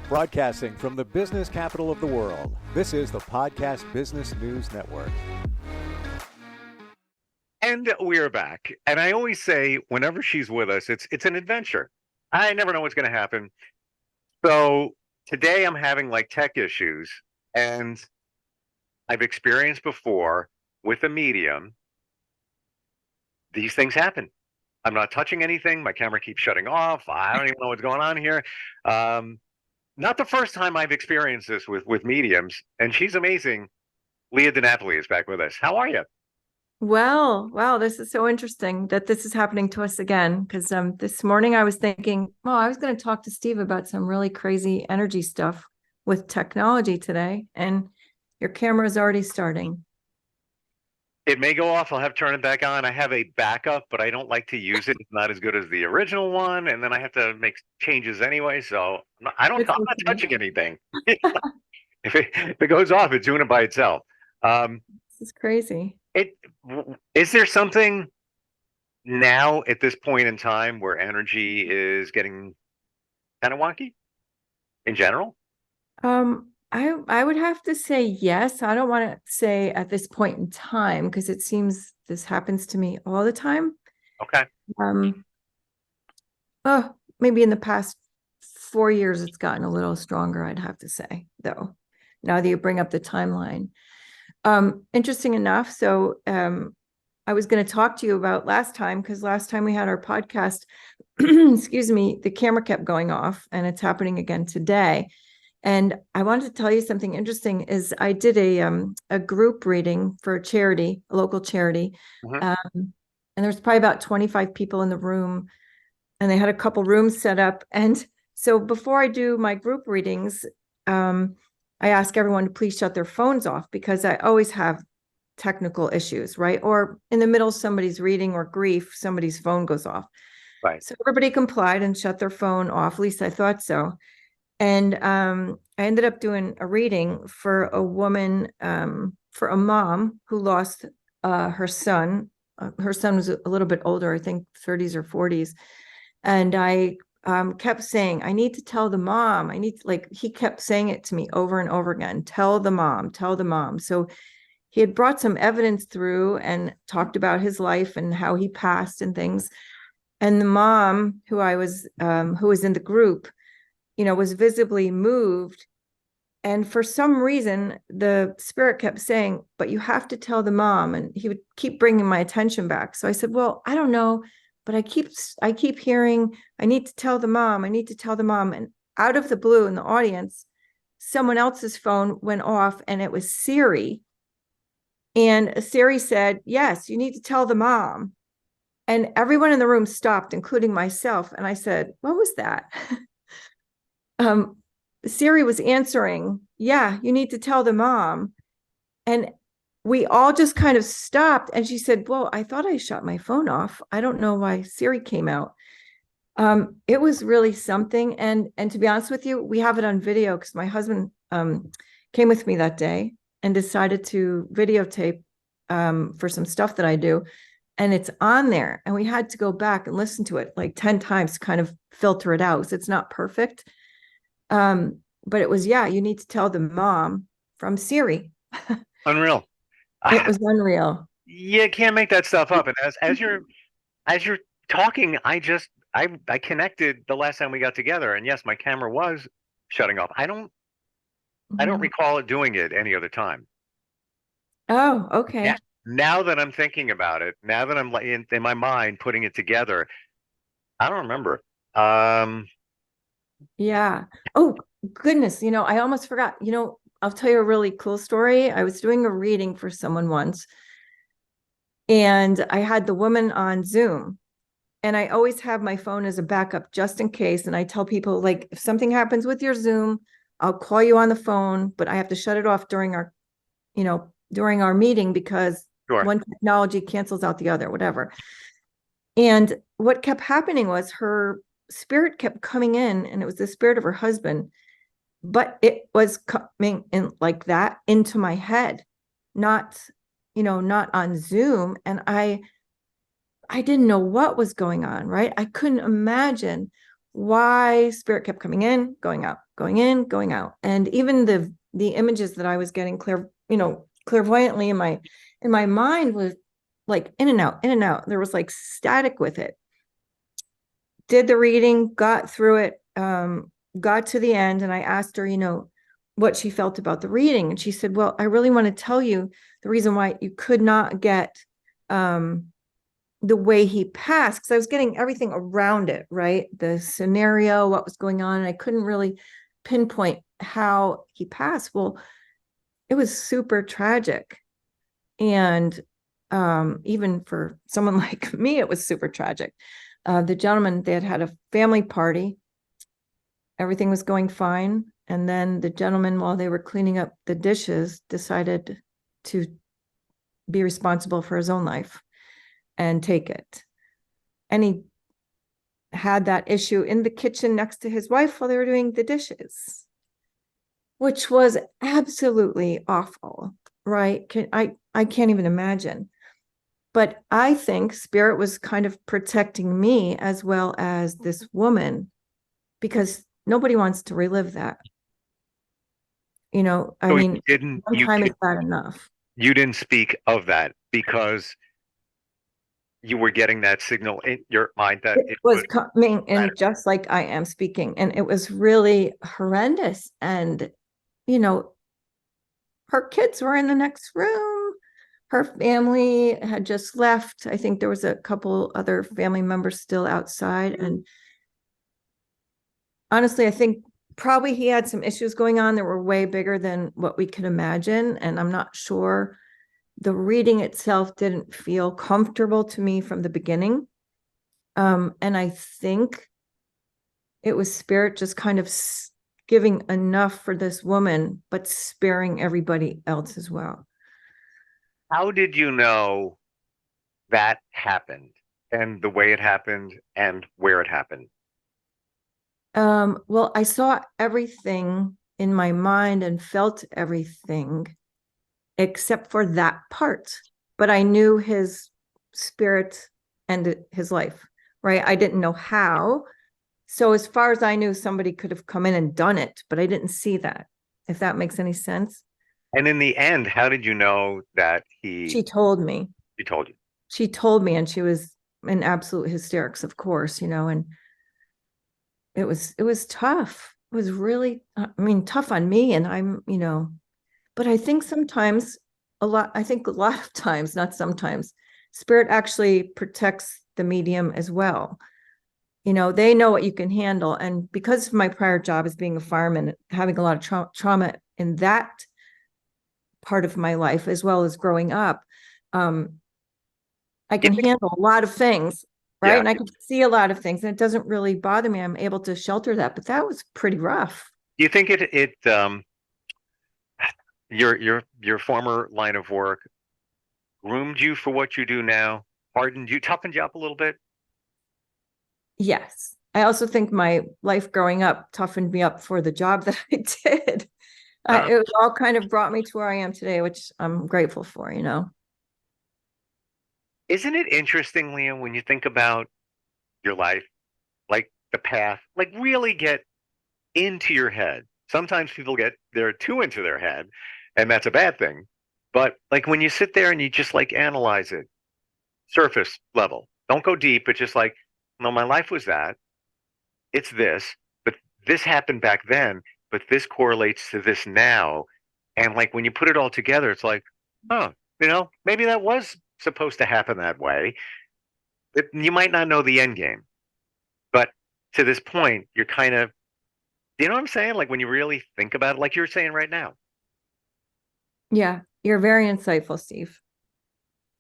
Broadcasting from the business capital of the world, this is the Podcast Business News Network. And we're back. And I always say, whenever she's with us, it's an adventure. I never know what's going to happen. So today I'm having like tech issues, and I've experienced before with a medium, these things happen. I'm not touching anything. My camera keeps shutting off. I don't even know what's going on here. Not the first time I've experienced this with mediums, and she's amazing. Leah DiNapoli is back with us. How are you? Well, wow, this is so interesting that this is happening to us again. Because this morning I was thinking, well, I was going to talk to Steve about some really crazy energy stuff with technology today, and your camera is already starting. It may go off. I'll have to turn it back on. I have a backup, but I don't like to use it. It's not as good as the original one, and then I have to make changes anyway. So I'm not touching anything. If it goes off, it's doing it by itself. This is crazy. Is there something now at this point in time where energy is getting kind of wonky in general? I would have to say yes. I don't want to say at this point in time because it seems this happens to me all the time. Okay. Maybe in the past 4 years it's gotten a little stronger, I'd have to say, though, now that you bring up the timeline. Interesting enough. So I was going to talk to you about last time, because last time we had our podcast, excuse me, the camera kept going off, and it's happening again today. And I wanted to tell you something interesting is I did a group reading for a charity, a local charity. Mm-hmm. And there's probably about 25 people in the room, and they had a couple rooms set up. And so before I do my group readings, I ask everyone to please shut their phones off, because I always have technical issues, right? Or in the middle of somebody's reading or grief, somebody's phone goes off. Right. So everybody complied and shut their phone off. At least I thought so. And I ended up doing a reading for a woman, for a mom who lost her son. Her son was a little bit older, I think 30s or 40s. And I kept saying, I need to tell the mom. He kept saying it to me over and over again. Tell the mom, tell the mom. So he had brought some evidence through and talked about his life and how he passed and things. And the mom who was in the group, was visibly moved. And for some reason, the spirit kept saying, but you have to tell the mom. And he would keep bringing my attention back. So I said, well, I don't know, but I keep hearing, I need to tell the mom. I need to tell the mom. And out of the blue in the audience, someone else's phone went off, and it was Siri. And Siri said, yes, you need to tell the mom. And everyone in the room stopped, including myself. And I said, what was that? Siri was answering, yeah, you need to tell the mom. And we all just kind of stopped. And she said, well, I thought I shut my phone off. I don't know why Siri came out. It was really something. And to be honest with you, we have it on video because my husband came with me that day and decided to videotape for some stuff that I do. And it's on there. And we had to go back and listen to it like 10 times to kind of filter it out. So it's not perfect. But it was, yeah, you need to tell the mom from Siri. Unreal. It was unreal. You can't make that stuff up. And as you're talking, I connected the last time we got together, and yes, my camera was shutting off. I don't recall it doing it any other time. Oh, okay. Now that I'm thinking about it, now that I'm in my mind putting it together, I don't remember. Yeah. Oh, goodness. I almost forgot. I'll tell you a really cool story. I was doing a reading for someone once, and I had the woman on Zoom, and I always have my phone as a backup just in case. And I tell people, like, if something happens with your Zoom, I'll call you on the phone, but I have to shut it off during our meeting because one technology cancels out the other, whatever. And what kept happening was her spirit kept coming in, and it was the spirit of her husband, but it was coming in like that into my head, not on Zoom. And I didn't know what was going on, right? I couldn't imagine why spirit kept coming in, going out, going in, going out. And even the images that I was getting clairvoyantly in my mind was like in and out, in and out. There was like static with it. Did the reading, got through it, got to the end, and I asked her, what she felt about the reading. And she said, well, I really want to tell you the reason why you could not get the way he passed, because I was getting everything around it, right? The scenario, what was going on, and I couldn't really pinpoint how he passed. Well, it was super tragic. And even for someone like me, it was super tragic. The gentleman, they had a family party. Everything was going fine. And then the gentleman, while they were cleaning up the dishes, decided to be responsible for his own life and take it. And he had that issue in the kitchen next to his wife while they were doing the dishes, which was absolutely awful, right? I can't even imagine. But I think spirit was kind of protecting me as well as this woman, because nobody wants to relive that. I So mean, you one time is bad enough. didn't speak of that because you were getting that signal in your mind that It was coming in just like I am speaking. And it was really horrendous. And, her kids were in the next room. Her family had just left. I think there was a couple other family members still outside. And honestly, I think probably he had some issues going on that were way bigger than what we could imagine. And I'm not sure. The reading itself didn't feel comfortable to me from the beginning. And I think it was spirit just kind of giving enough for this woman, but sparing everybody else as well. How did you know that happened and the way it happened and where it happened? Well, I saw everything in my mind and felt everything except for that part, but I knew his spirit and his life, right? I didn't know how. So as far as I knew, somebody could have come in and done it, but I didn't see that, if that makes any sense. And in the end, how did you know that She told me. he told you? She told me, and she was in absolute hysterics, of course, and it was tough. It was really, tough on me. And but I think sometimes I think a lot of times, not sometimes, spirit actually protects the medium as well. They know what you can handle. And because of my prior job as being a fireman, having a lot of trauma in that part of my life, as well as growing up, I can handle a lot of things, right? Yeah. And I can see a lot of things, and it doesn't really bother me. I'm able to shelter that, but that was pretty rough. Do you think your former line of work groomed you for what you do now, hardened you, toughened you up a little bit? Yes. I also think my life growing up toughened me up for the job that I did. It all kind of brought me to where I am today, which I'm grateful for, Isn't it interesting, Leah, when you think about your life, like the path, like really get into your head? Sometimes people they're too into their head, and that's a bad thing. But like when you sit there and you just like analyze it, surface level, don't go deep, but just like, no, my life was that. It's this, but this happened back then, but this correlates to this now. And like when you put it all together, it's like, oh, maybe that was supposed to happen that way. You might not know the end game, but to this point, you're kind of, you know what I'm saying? Like when you really think about it, like you're saying right now. Yeah, you're very insightful, Steve.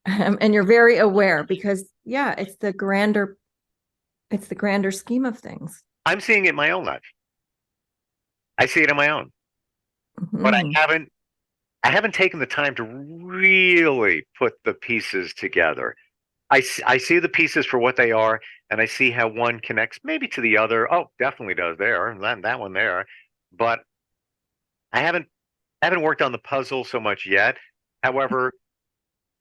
And you're very aware because, yeah, it's the grander scheme of things. I'm seeing it in my own life. I see it in my own, but I haven't taken the time to really put the pieces together. I see the pieces for what they are, and I see how one connects maybe to the other. Oh, definitely does there, and then that one there. But I haven't worked on the puzzle so much yet. However,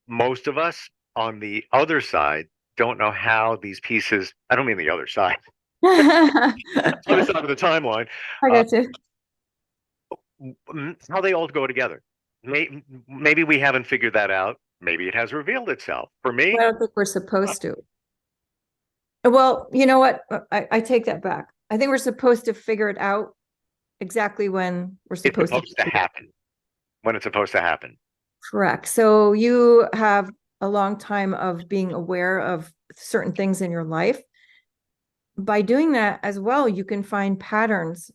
most of us on the other side don't know how these pieces, I don't mean the other side. other side of the timeline. I Uh, got you. how they all go together. Maybe we haven't figured that out. Maybe it has revealed itself. For I me, don't think we're supposed to. Well, you know what? I take that back. I think we're supposed to figure it out exactly when we're it's supposed to supposed to figure it out. happen when it's supposed to happen. Correct. So you have a long time of being aware of certain things in your life. By doing that as well, you can find patterns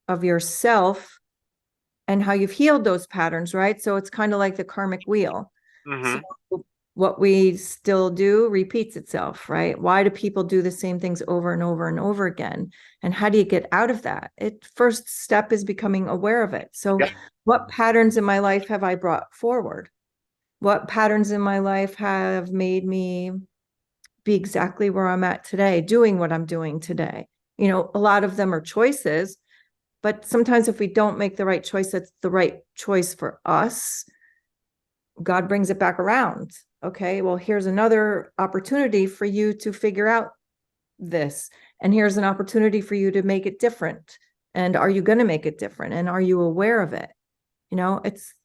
of yourself and how you've healed those patterns, right? So it's kind of like the karmic wheel. So Hmm. what we still do repeats itself, right? Why do people do the same things over and over and over again? And how do you get out of that? First step is becoming aware of it. So Yeah. what patterns in my life have I brought forward? What patterns in my life have made me be exactly where I'm at today, doing what I'm doing today? You know, a lot of them are choices, but sometimes if we don't make the right choice, that's the right choice for us, God brings it back around. Okay, well, here's another opportunity for you to figure out this. And here's an opportunity for you to make it different. And are you going to make it different? And are you aware of it? You know,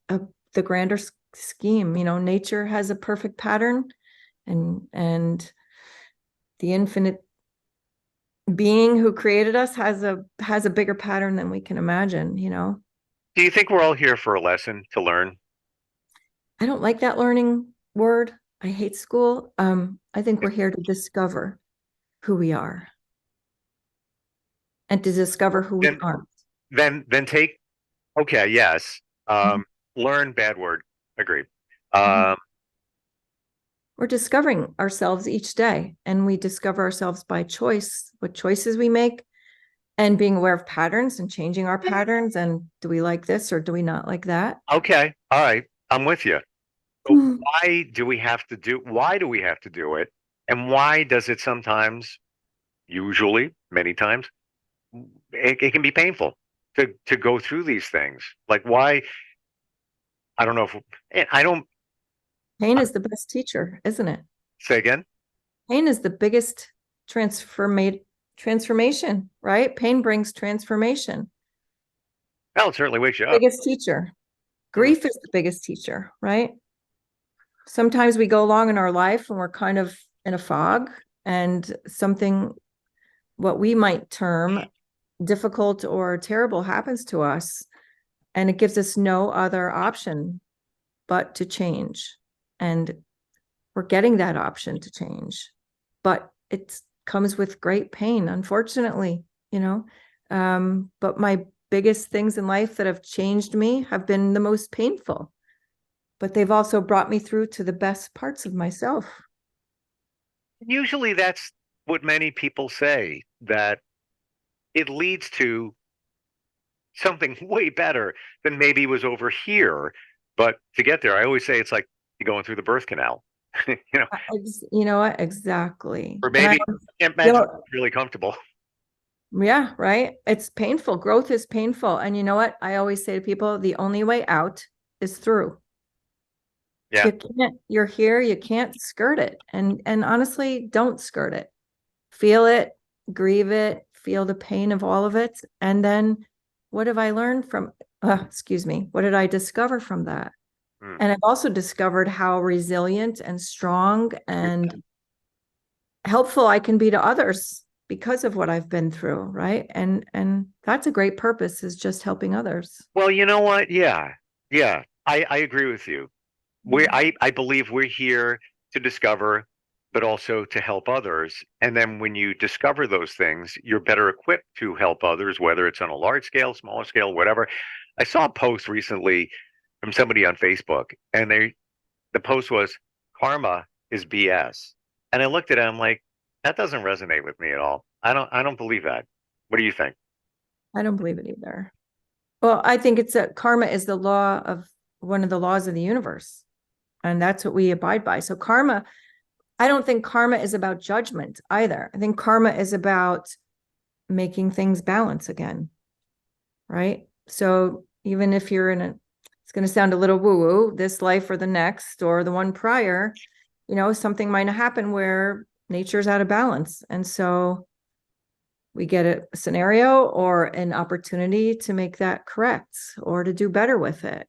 the grander scheme. You know, nature has a perfect pattern, and the infinite being who created us has a bigger pattern than we can imagine. You know, Do you think we're all here for a lesson to learn? I don't like that learning word. I hate school. I think we're here to discover who we are and to discover who we Then, aren't. then take. Okay, yes. Mhm. Learn, bad word. Agreed. Mhm. Um, We're discovering ourselves each day, and we discover ourselves by choice, what choices we make, and being aware of patterns and changing our patterns. And do we like this or do we not like that? okay, all right, I'm with you. But why do we have to do it? And why does it sometimes, usually, many times, it can be painful to go through these things? Like why? I don't know if I don't Pain is the best teacher, isn't it? say again. Pain is the biggest transformation, right? Pain brings transformation. Well, it certainly wakes you up. Biggest teacher. Hmm. Grief is the biggest teacher, right? Sometimes we go along in our life and we're kind of in a fog, and something, what we might term difficult or terrible, happens to us, and it gives us no other option but to change. And we're getting that option to change, but it comes with great pain, unfortunately, you know. But my biggest things in life that have changed me have been the most painful, but they've also brought me through to the best parts of myself. Usually, that's what many people say, that it leads to something way better than maybe was over here. But to get there, I always say it's like you're going through the birth canal. you know, You know what? Exactly. or And I maybe I can't imagine feel, it's really comfortable. yeah, right. It's painful. Growth is painful. And you know what? I always say to people, the only way out is through. Yeah. You can't, you're here, you can't skirt it. And honestly, don't skirt it. Feel it, grieve it, feel the pain of all of it. And then what have I learned from, excuse me, what did I discover from that? Hmm. And I've also discovered how resilient and strong and helpful I can be to others because of what I've been through, right? And that's a great purpose, is just helping others. Well, you know what? Yeah. Yeah. I agree with you. I believe we're here to discover, but also to help others. And then when you discover those things, you're better equipped to help others, whether it's on a large scale, smaller scale, whatever. I saw a post recently from somebody on Facebook, and the post was karma is BS. And I looked at it, I'm like, that doesn't resonate with me at all. I don't believe that. What do you think? I don't believe it either. Well, I think it's a karma is the law of one of the laws of the universe. And that's what we abide by. So karma, I don't think karma is about judgment either. I think karma is about making things balance again. Right. So even if you're in it's going to sound a little woo woo, this life or the next or the one prior, you know, something might happen where nature's out of balance. And so we get a scenario or an opportunity to make that correct or to do better with it.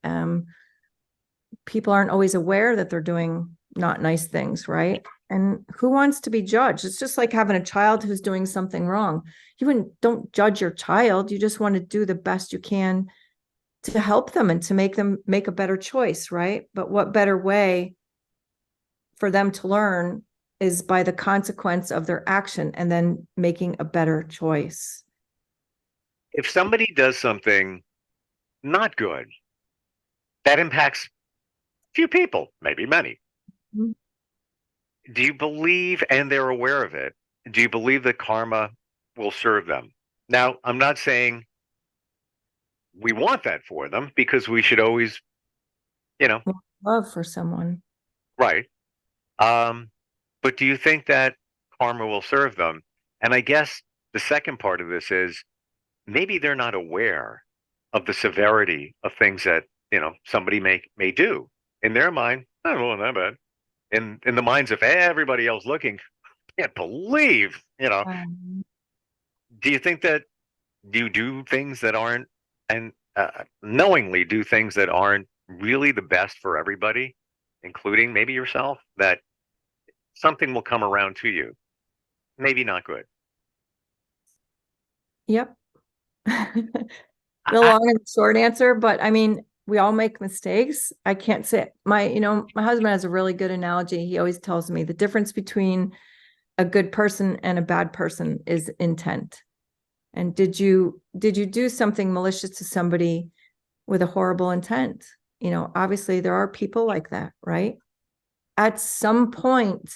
People aren't always aware that they're doing not nice things, right? And who wants to be judged? It's just like having a child who's doing something wrong. Don't judge your child. You just want to do the best you can to help them and to make them make a better choice, right? But what better way for them to learn is by the consequence of their action and then making a better choice. If somebody does something not good, that impacts few people, maybe many. Mhm. Do you believe, and they're aware of it, do you believe that karma will serve them? Now, I'm not saying we want that for them, because we should always, you know, Love for someone. right. But do you think that karma will serve them? And I guess the second part of this is maybe they're not aware of the severity of things that, somebody may do. In their mind, oh, well, not bad. In the minds of everybody else looking, can't believe, do you think that you do things that aren't, and knowingly do things that aren't really the best for everybody, including maybe yourself, that something will come around to you? Maybe not good. Yep. The I, long and short answer, but I mean, we all make mistakes. I can't say my husband has a really good analogy. He always tells me the difference between a good person and a bad person is intent. And did you do something malicious to somebody with a horrible intent? Obviously there are people like that, right? At some point,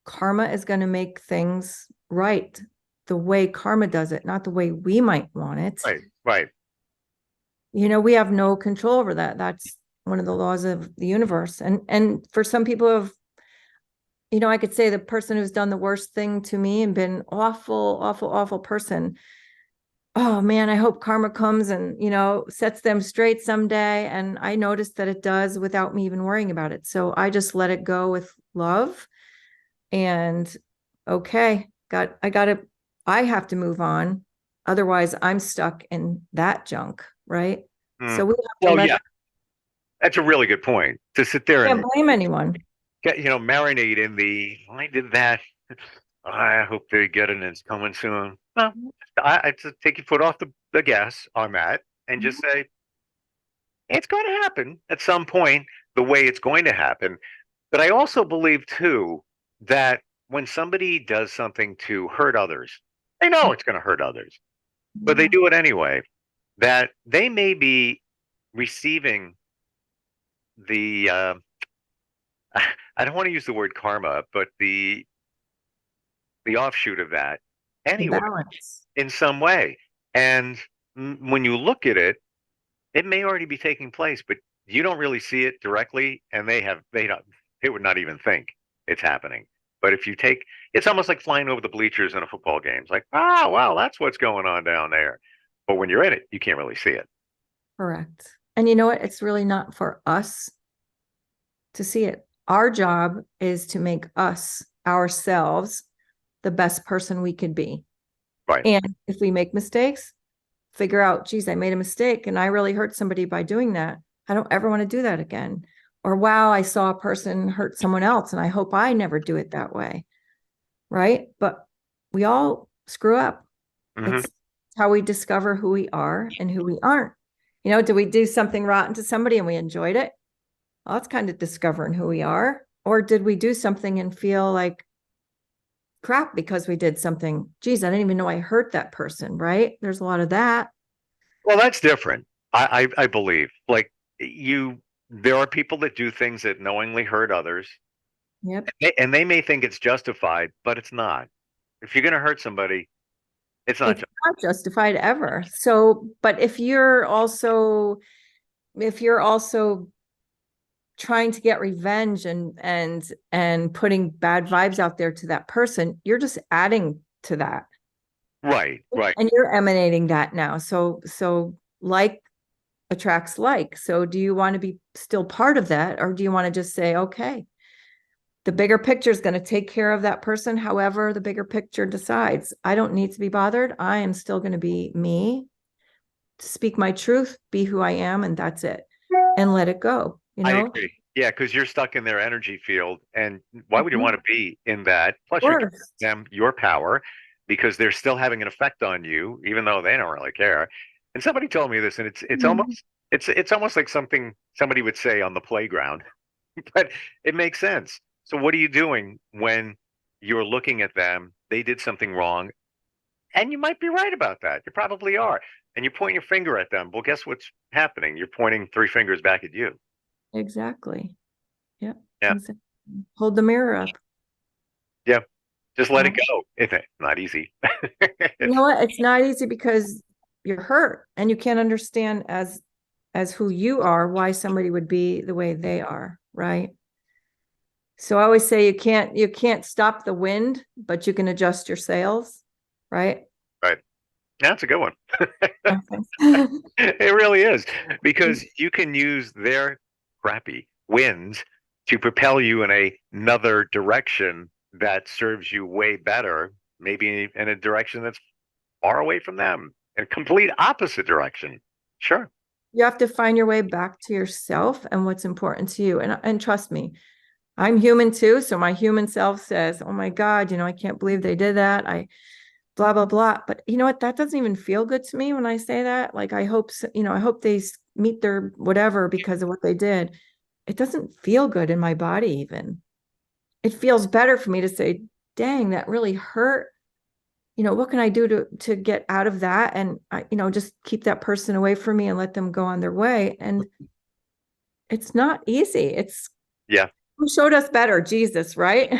karma is going to make things right the way karma does it, not the way we might want it. right. We have no control over that. That's one of the laws of the universe. And for some people have, I could say the person who's done the worst thing to me and been awful person. Oh man, I hope karma comes and, sets them straight someday. And I noticed that it does without me even worrying about it. So I just let it go with love. And okay, I have to move on. Otherwise I'm stuck in that junk, right? So we have to Well, yeah, that's a really good point, to sit there can't and blame anyone. get, marinate in the, I did that. I hope they get it and it's coming soon. Well, I just take your foot off the gas on that and just say, it's going to happen at some point the way it's going to happen. But I also believe, too, that when somebody does something to hurt others, they know it's going to hurt others, but they do it anyway, that they may be receiving the, I don't want to use the word karma, but the offshoot of that The anyway, balance. in some way. And when you look at it, it may already be taking place, but you don't really see it directly, and they would not even think it's happening. But if you take, it's almost like flying over the bleachers in a football game. It's like, ah, wow, that's what's going on down there. But when you're in it, you can't really see it. Correct. And you know what? It's really not for us to see it. Our job is to make ourselves the best person we could be. Right. And if we make mistakes, figure out, geez, I made a mistake and I really hurt somebody by doing that. I don't ever want to do that again. Or, wow, I saw a person hurt someone else and I hope I never do it that way. Right. But we all screw up. Mm-hmm. It's how we discover who we are and who we aren't. Do we do something rotten to somebody and we enjoyed it? Well, that's kind of discovering who we are. Or did we do something and feel like crap because we did something? Geez, I didn't even know I hurt that person, right? There's a lot of that. Well, that's different. I believe, like, there are people that do things that knowingly hurt others. Yep. And they may think it's justified, but it's not. If you're going to hurt somebody, it's not. It's not justified ever. So, but if you're also trying to get revenge and putting bad vibes out there to that person, you're just adding to that. Right. And you're emanating that now. So like attracts like. So do you want to be still part of that, or do you want to just say, okay, the bigger picture is going to take care of that person. However, the bigger picture decides. I don't need to be bothered. I am still going to be me, speak my truth, be who I am, and that's it. And let it go, you I know? agree. Yeah, because you're stuck in their energy field, and why would you want to be in that? Plus, Of you're giving course. them your power because they're still having an effect on you, even though they don't really care. And somebody told me this, and it's Mhm. almost like something somebody would say on the playground, but it makes sense. So, what are you doing when you're looking at them? They did something wrong, and you might be right about that. You probably are, and you point your finger at them. Well, guess what's happening? You're pointing three fingers back at you. Exactly. Yeah. Yeah, Exactly. Hold the mirror up. yeah. Just let it Yeah. go. It's not easy. You know what? It's not easy because you're hurt and you can't understand as who you are, why somebody would be the way they are, right? So I always say you can't stop the wind, but you can adjust your sails, right? Right. That's a good one. Okay. It really is because you can use their crappy winds to propel you in another direction that serves you way better, maybe in a direction that's far away from them, in a complete opposite direction. Sure. You have to find your way back to yourself and what's important to you. And trust me, I'm human too. So my human self says, oh my God, I can't believe they did that. I blah, blah, blah. But you know what? That doesn't even feel good to me when I say that. Like, I hope, I hope they meet their whatever because of what they did. It doesn't feel good in my body, even. It feels better for me to say, dang, that really hurt. What can I do to get out of that? And just keep that person away from me and let them go on their way. And it's not easy. It's Yeah. who showed us better? Jesus, right?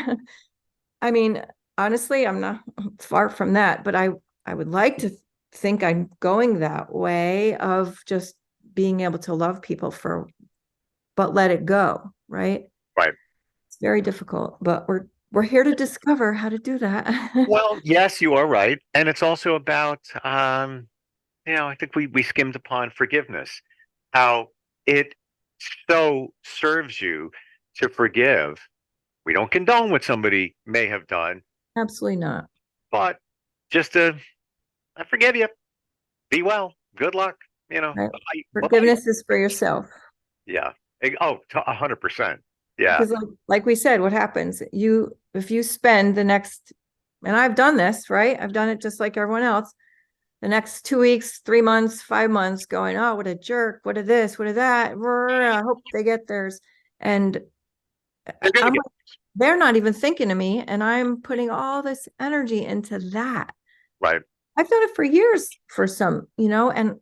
I mean, honestly, I'm not far from that, but I would like to think I'm going that way of just being able to love people but let it go, right? Right. It's very difficult, but we're here to discover how to do that. Well, yes, you are right. And it's also about, I think we skimmed upon forgiveness, how it so serves you to forgive. We don't condone what somebody may have done, Absolutely not. but just to, I forgive you. Be well. Good luck. Right? Bye. Bye. Forgiveness is for yourself. Yeah. Oh, 100%. Yeah. Because like we said, what happens? If you spend the next, and I've done this, right? I've done it just like everyone else. The next 2 weeks, 3 months, 5 months going, oh, what a jerk. What of this? What of that? I hope they get theirs. And They're going to I'm get like, they're not even thinking of me. And I'm putting all this energy into that. right. I've done it for years for some, and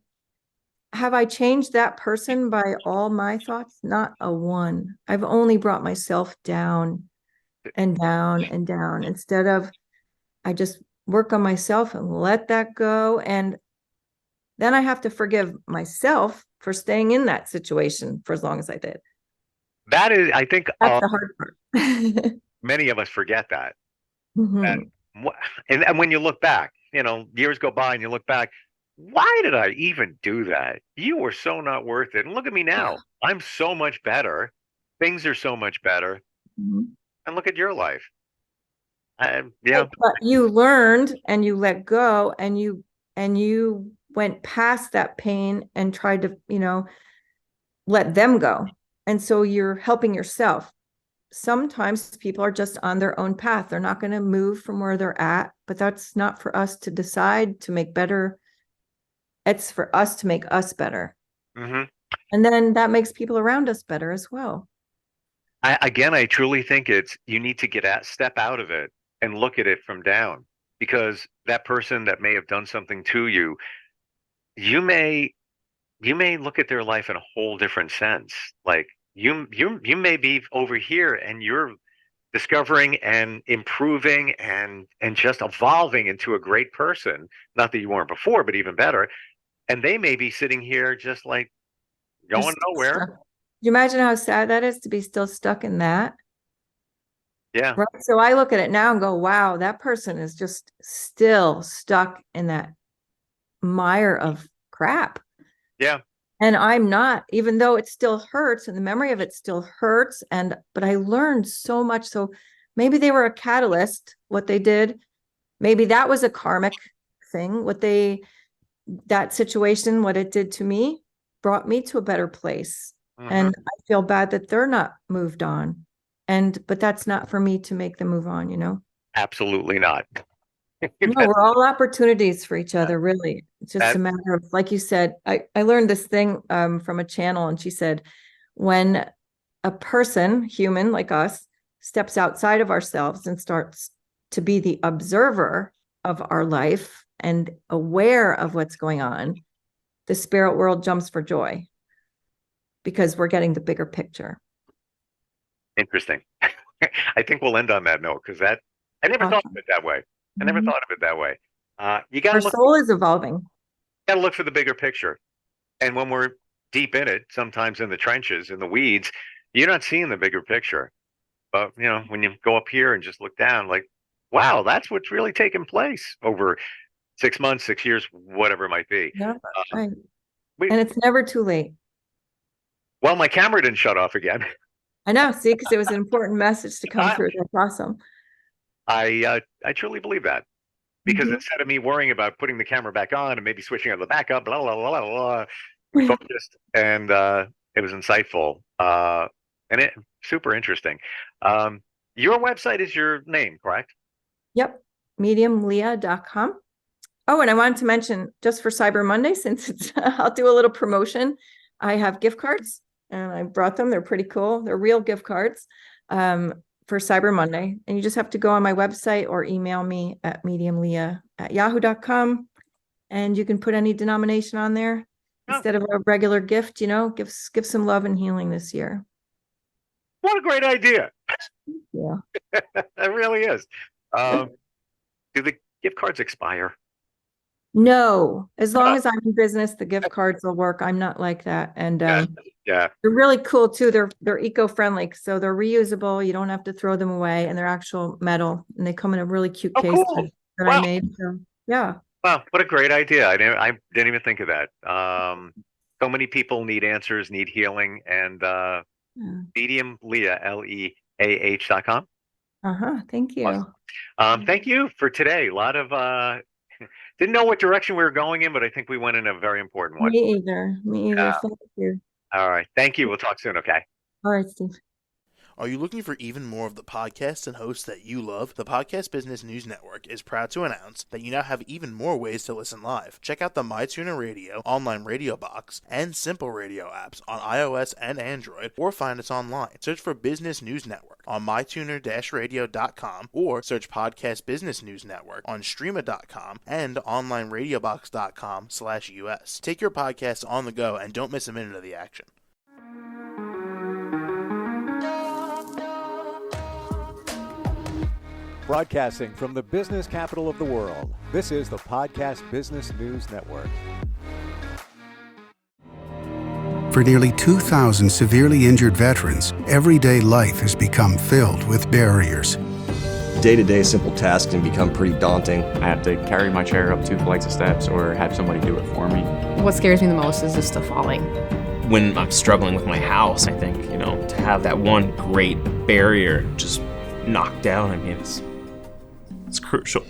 have I changed that person by all my thoughts? Not a one. I've only brought myself down and down and down instead of I just work on myself and let that go. And then I have to forgive myself for staying in that situation for as long as I did. That is, I think That's the hard part. many of us forget that. Mhm. And, and when you look back, years go by and you look back, why did I even do that? You were so not worth it. And look at me now. I'm so much better. Things are so much better. Mhm. And look at your life. Yeah, But you learned and you let go and you went past that pain and tried to, let them go. And so you're helping yourself. Sometimes people are just on their own path. They're not going to move from where they're at, but that's not for us to decide to make better. It's for us to make us better. hmm And then that makes people around us better as well. I truly think you need to step out of it and look at it from down because that person that may have done something to you, you may you may look at their life in a whole different sense. Like you may be over here and you're discovering and improving and just evolving into a great person. Not that you weren't before, but even better. And they may be sitting here just like They're going still nowhere. stuck. Do you imagine how sad that is to be still stuck in that? Yeah, Right. So I look at it now and go, wow, that person is just still stuck in that mire of crap. yeah. And I'm not, even though it still hurts and the memory of it still hurts. But I learned so much. So maybe they were a catalyst, what they did. Maybe that was a karmic thing. That situation, what it did to me, brought me to a better place. And I feel bad that they're not moved on. But that's not for me to make them move on, Absolutely not. No, we're all opportunities for each other, really. It's just a matter of, like you said, I learned this thing from a channel, and she said, when a person, human like us, steps outside of ourselves and starts to be the observer of our life and aware of what's going on, the spirit world jumps for joy because we're getting the bigger picture. Interesting. I think we'll end on that note, because I never thought of it that way. I never thought of it that way. You got Our soul is evolving. Got to look for the bigger picture. And when we're deep in it, sometimes in the trenches, in the weeds, you're not seeing the bigger picture. But, when you go up here and just look down, like, wow, that's what's really taken place over 6 months, 6 years, whatever it might be. Yeah, right. And it's never too late. Well, my camera didn't shut off again. I know. See, because it was an important message to come through. That's awesome. I truly believe that, because instead of me worrying about putting the camera back on and maybe switching on the backup, blah, blah, blah, blah, blah, we focused, and it was insightful, and it super interesting. Your website is your name, correct? Yep. mediumleah.com. Oh, and I wanted to mention, just for Cyber Monday, since I'll do a little promotion. I have gift cards, and I brought them. They're pretty cool. They're real gift cards for Cyber Monday. And you just have to go on my website or email me at mediumleah@yahoo.com. And you can put any denomination on there instead of a regular gift, give some love and healing this year. What a great idea. Yeah. It really is. Do the gift cards expire? No, as long as I'm in business, the gift cards will work. I'm not like that. And they're really cool too. They're eco-friendly, so they're reusable. You don't have to throw them away, and they're actual metal, and they come in a really cute case cool. that I made. So, yeah. Wow, what a great idea. I didn't even think of that. So many people need answers, need healing, and Medium Leah, LEAH.com. Thank you. Awesome. Thank you for today. A lot of didn't know what direction we were going in, but I think we went in a very important one. Me either. Thank you. All right. Thank you. We'll talk soon. Okay. All right, Steve. Are you looking for even more of the podcasts and hosts that you love? The Podcast Business News Network is proud to announce that you now have even more ways to listen live. Check out the MyTuner Radio, online radio box, and Simple Radio apps on iOS and Android, or find us online. Search for Business News Network on mytuner-radio.com, or search Podcast Business News Network on streama.com and onlineradiobox.com/US. Take your podcast on the go and don't miss a minute of the action. Broadcasting from the business capital of the world, this is the Podcast Business News Network. For nearly 2,000 severely injured veterans, everyday life has become filled with barriers. Day-to-day simple tasks can become pretty daunting. I have to carry my chair up 2 flights of steps or have somebody do it for me. What scares me the most is just the falling. When I'm struggling with my house, I think, to have that one great barrier just knocked down, it's crucial.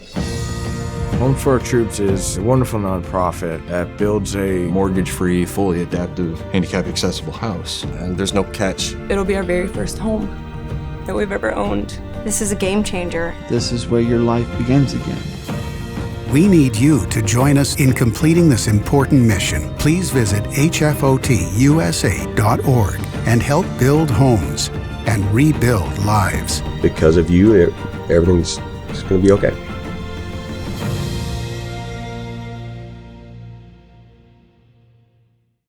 Home for Our Troops is a wonderful nonprofit that builds a mortgage-free, fully adaptive, handicap-accessible house. And there's no catch. It'll be our very first home that we've ever owned. This is a game changer. This is where your life begins again. We need you to join us in completing this important mission. Please visit hfotusa.org and help build homes and rebuild lives. Because of you, everything's going to be okay.